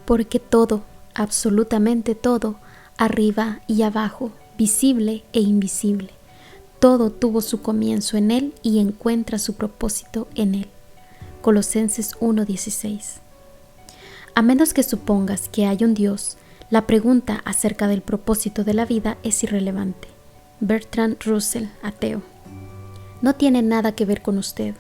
Porque todo, absolutamente todo, arriba y abajo, visible e invisible, todo tuvo su comienzo en Él y encuentra su propósito en Él. Colosenses 1:16. A menos que supongas que hay un Dios, la pregunta acerca del propósito de la vida es irrelevante. Bertrand Russell, ateo. No tiene nada que ver con usted.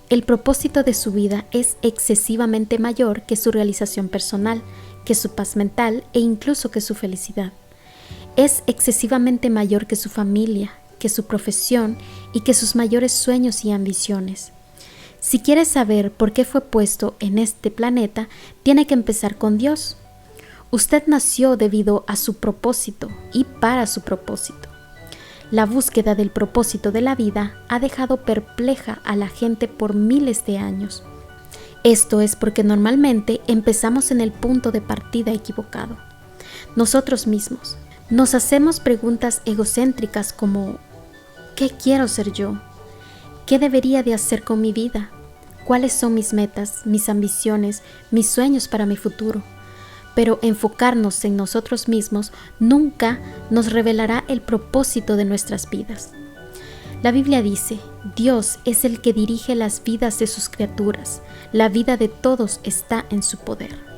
El propósito de su vida es excesivamente mayor que su realización personal, que su paz mental e incluso que su felicidad. Es excesivamente mayor que su familia, que su profesión y que sus mayores sueños y ambiciones. Si quiere saber por qué fue puesto en este planeta, tiene que empezar con Dios. Usted nació debido a su propósito y para su propósito. La búsqueda del propósito de la vida ha dejado perpleja a la gente por miles de años. Esto es porque normalmente empezamos en el punto de partida equivocado. Nosotros mismos nos hacemos preguntas egocéntricas como ¿qué quiero ser yo? ¿Qué debería de hacer con mi vida? ¿Cuáles son mis metas, mis ambiciones, mis sueños para mi futuro? Pero enfocarnos en nosotros mismos nunca nos revelará el propósito de nuestras vidas. La Biblia dice, Dios es el que dirige las vidas de sus criaturas. La vida de todos está en su poder.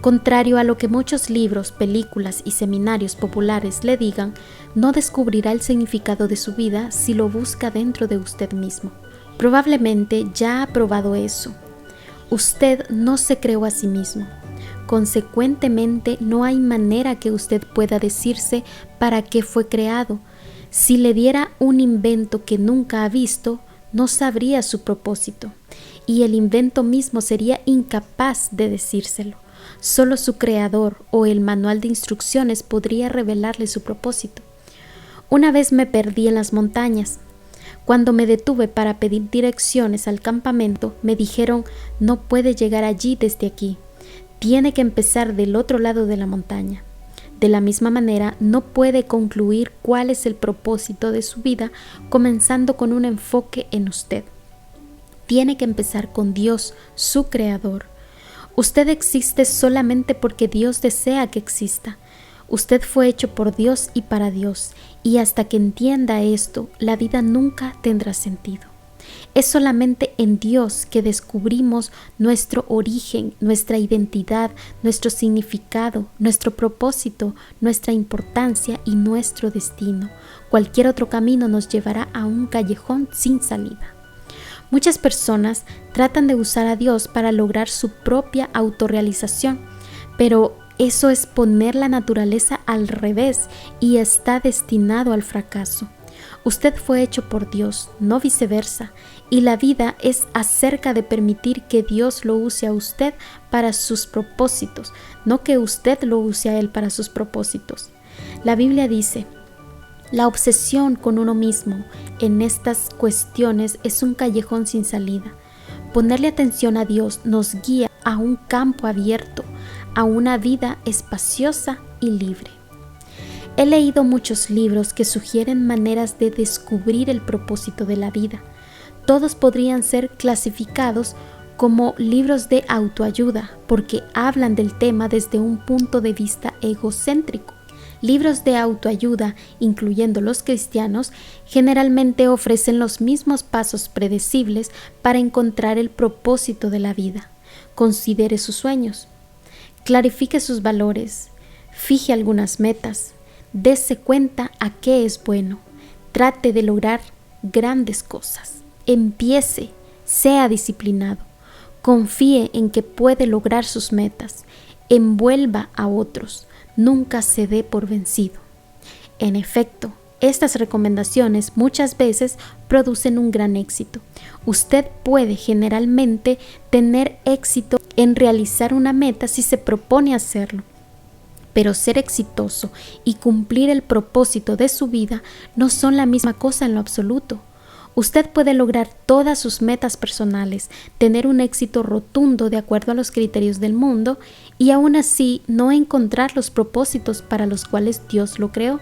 Contrario a lo que muchos libros, películas y seminarios populares le digan, no descubrirá el significado de su vida si lo busca dentro de usted mismo. Probablemente ya ha probado eso. Usted no se creó a sí mismo. Consecuentemente, no hay manera que usted pueda decirse para qué fue creado. Si le diera un invento que nunca ha visto, no sabría su propósito, y el invento mismo sería incapaz de decírselo. Solo su creador o el manual de instrucciones podría revelarle su propósito. Una vez me perdí en las montañas. Cuando me detuve para pedir direcciones al campamento, me dijeron, no puede llegar allí desde aquí. Tiene que empezar del otro lado de la montaña. De la misma manera, no puede concluir cuál es el propósito de su vida comenzando con un enfoque en usted. Tiene que empezar con Dios, su creador. Usted existe solamente porque Dios desea que exista. Usted fue hecho por Dios y para Dios, y hasta que entienda esto, la vida nunca tendrá sentido. Es solamente en Dios que descubrimos nuestro origen, nuestra identidad, nuestro significado, nuestro propósito, nuestra importancia y nuestro destino. Cualquier otro camino nos llevará a un callejón sin salida. Muchas personas tratan de usar a Dios para lograr su propia autorrealización, pero eso es poner la naturaleza al revés y está destinado al fracaso. Usted fue hecho por Dios, no viceversa, y la vida es acerca de permitir que Dios lo use a usted para sus propósitos, no que usted lo use a Él para sus propósitos. La Biblia dice, la obsesión con uno mismo en estas cuestiones es un callejón sin salida. Ponerle atención a Dios nos guía a un campo abierto, a una vida espaciosa y libre. He leído muchos libros que sugieren maneras de descubrir el propósito de la vida. Todos podrían ser clasificados como libros de autoayuda porque hablan del tema desde un punto de vista egocéntrico. Libros de autoayuda, incluyendo los cristianos, generalmente ofrecen los mismos pasos predecibles para encontrar el propósito de la vida. Considere sus sueños, clarifique sus valores, fije algunas metas, dése cuenta a qué es bueno, trate de lograr grandes cosas, empiece, sea disciplinado, confíe en que puede lograr sus metas, envuelva a otros, nunca se dé por vencido. En efecto, estas recomendaciones muchas veces producen un gran éxito. Usted puede generalmente tener éxito en realizar una meta si se propone hacerlo. Pero ser exitoso y cumplir el propósito de su vida no son la misma cosa en lo absoluto. Usted puede lograr todas sus metas personales, tener un éxito rotundo de acuerdo a los criterios del mundo y aún así no encontrar los propósitos para los cuales Dios lo creó.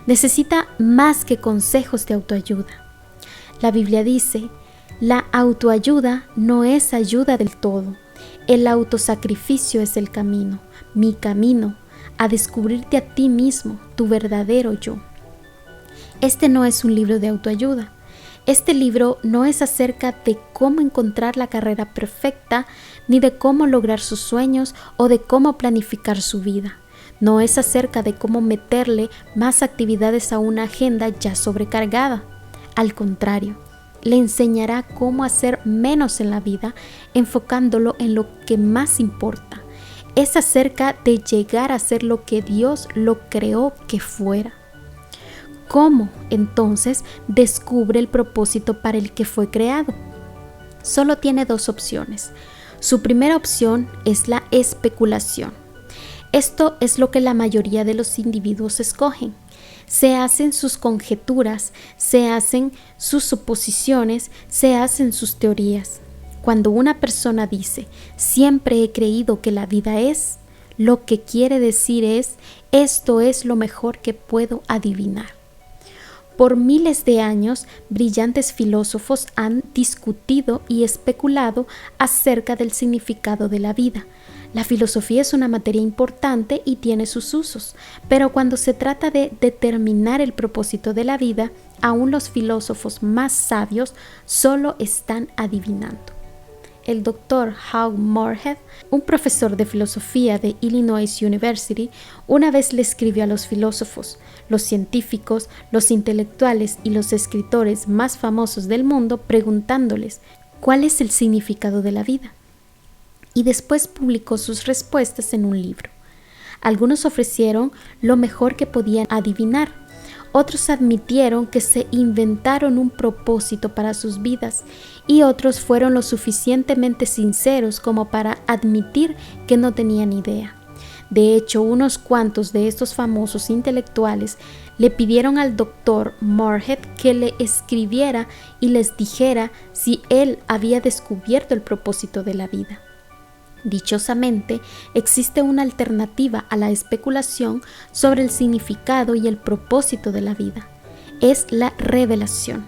Necesita más que consejos de autoayuda. La Biblia dice, la autoayuda no es ayuda del todo. El autosacrificio es el camino, mi camino, a descubrirte a ti mismo, tu verdadero yo. Este no es un libro de autoayuda. Este libro no es acerca de cómo encontrar la carrera perfecta, ni de cómo lograr sus sueños o de cómo planificar su vida. No es acerca de cómo meterle más actividades a una agenda ya sobrecargada. Al contrario, le enseñará cómo hacer menos en la vida, enfocándolo en lo que más importa. Es acerca de llegar a ser lo que Dios lo creó que fuera. ¿Cómo, entonces, descubre el propósito para el que fue creado? Solo tiene dos opciones. Su primera opción es la especulación. Esto es lo que la mayoría de los individuos escogen. Se hacen sus conjeturas, se hacen sus suposiciones, se hacen sus teorías. Cuando una persona dice, siempre he creído que la vida es, lo que quiere decir es, esto es lo mejor que puedo adivinar. Por miles de años, brillantes filósofos han discutido y especulado acerca del significado de la vida. La filosofía es una materia importante y tiene sus usos, pero cuando se trata de determinar el propósito de la vida, aún los filósofos más sabios solo están adivinando. El Dr. Hugh Moorhead, un profesor de filosofía de Illinois University, una vez le escribió a los filósofos, los científicos, los intelectuales y los escritores más famosos del mundo preguntándoles ¿cuál es el significado de la vida? Y después publicó sus respuestas en un libro. Algunos ofrecieron lo mejor que podían adivinar. Otros admitieron que se inventaron un propósito para sus vidas y otros fueron lo suficientemente sinceros como para admitir que no tenían idea. De hecho, unos cuantos de estos famosos intelectuales le pidieron al Dr. Moorhead que le escribiera y les dijera si él había descubierto el propósito de la vida. Dichosamente, existe una alternativa a la especulación sobre el significado y el propósito de la vida. Es la revelación.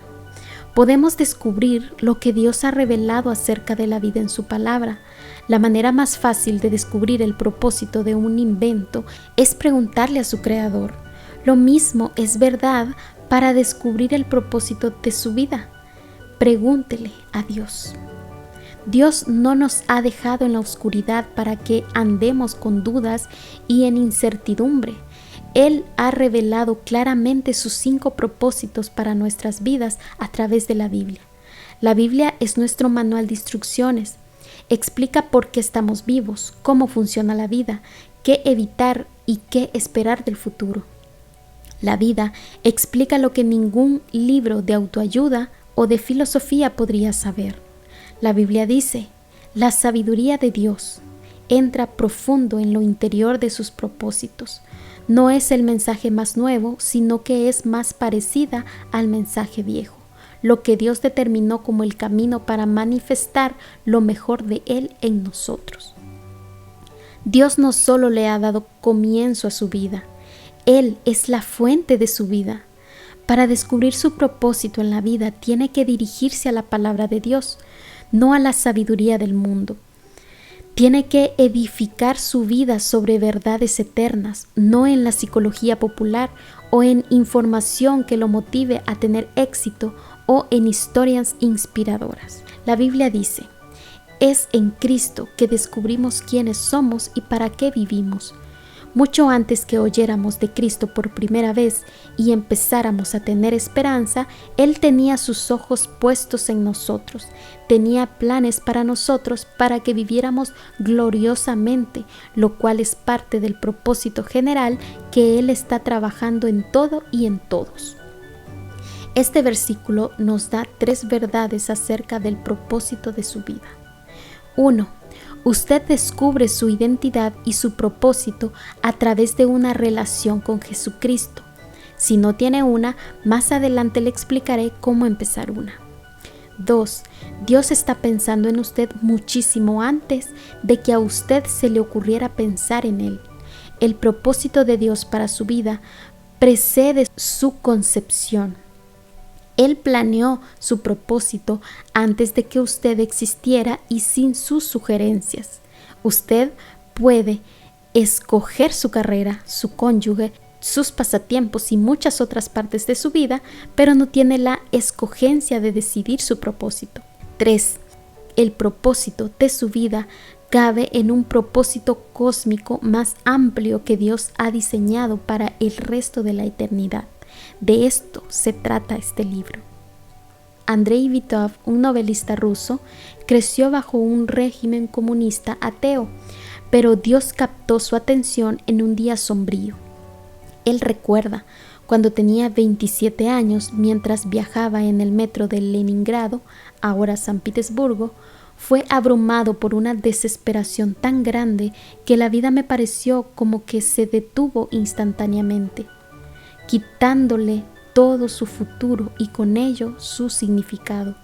Podemos descubrir lo que Dios ha revelado acerca de la vida en su palabra. La manera más fácil de descubrir el propósito de un invento es preguntarle a su creador. Lo mismo es verdad para descubrir el propósito de su vida. Pregúntele a Dios. Dios no nos ha dejado en la oscuridad para que andemos con dudas y en incertidumbre. Él ha revelado claramente sus 5 propósitos para nuestras vidas a través de la Biblia. La Biblia es nuestro manual de instrucciones. Explica por qué estamos vivos, cómo funciona la vida, qué evitar y qué esperar del futuro. La vida explica lo que ningún libro de autoayuda o de filosofía podría saber. La Biblia dice, la sabiduría de Dios entra profundo en lo interior de sus propósitos. No es el mensaje más nuevo, sino que es más parecida al mensaje viejo, lo que Dios determinó como el camino para manifestar lo mejor de Él en nosotros. Dios no solo le ha dado comienzo a su vida, Él es la fuente de su vida. Para descubrir su propósito en la vida, tiene que dirigirse a la palabra de Dios, no a la sabiduría del mundo. Tiene que edificar su vida sobre verdades eternas, no en la psicología popular o en información que lo motive a tener éxito o en historias inspiradoras. La Biblia dice, es en Cristo que descubrimos quiénes somos y para qué vivimos. Mucho antes que oyéramos de Cristo por primera vez y empezáramos a tener esperanza, Él tenía sus ojos puestos en nosotros, tenía planes para nosotros para que viviéramos gloriosamente, lo cual es parte del propósito general que Él está trabajando en todo y en todos. Este versículo nos da 3 verdades acerca del propósito de su vida. 1. Usted descubre su identidad y su propósito a través de una relación con Jesucristo. Si no tiene una, más adelante le explicaré cómo empezar una. 2. Dios está pensando en usted muchísimo antes de que a usted se le ocurriera pensar en Él. El propósito de Dios para su vida precede su concepción. Él planeó su propósito antes de que usted existiera y sin sus sugerencias. Usted puede escoger su carrera, su cónyuge, sus pasatiempos y muchas otras partes de su vida, pero no tiene la escogencia de decidir su propósito. 3. El propósito de su vida cabe en un propósito cósmico más amplio que Dios ha diseñado para el resto de la eternidad. De esto se trata este libro. Andrei Vitov, un novelista ruso, creció bajo un régimen comunista ateo, pero Dios captó su atención en un día sombrío. Él recuerda cuando tenía 27 años, mientras viajaba en el metro de Leningrado, ahora San Petersburgo, fue abrumado por una desesperación tan grande que la vida me pareció como que se detuvo instantáneamente, quitándole todo su futuro y con ello su significado.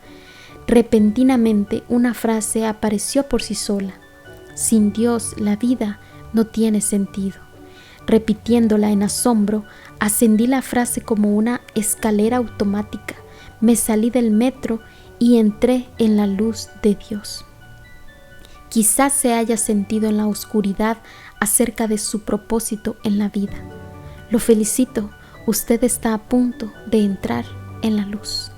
Repentinamente una frase apareció por sí sola: sin Dios la vida no tiene sentido. Repitiéndola en asombro, ascendí la frase como una escalera automática, me salí del metro y entré en la luz de Dios. Quizás se haya sentido en la oscuridad acerca de su propósito en la vida. Lo felicito, usted está a punto de entrar en la luz.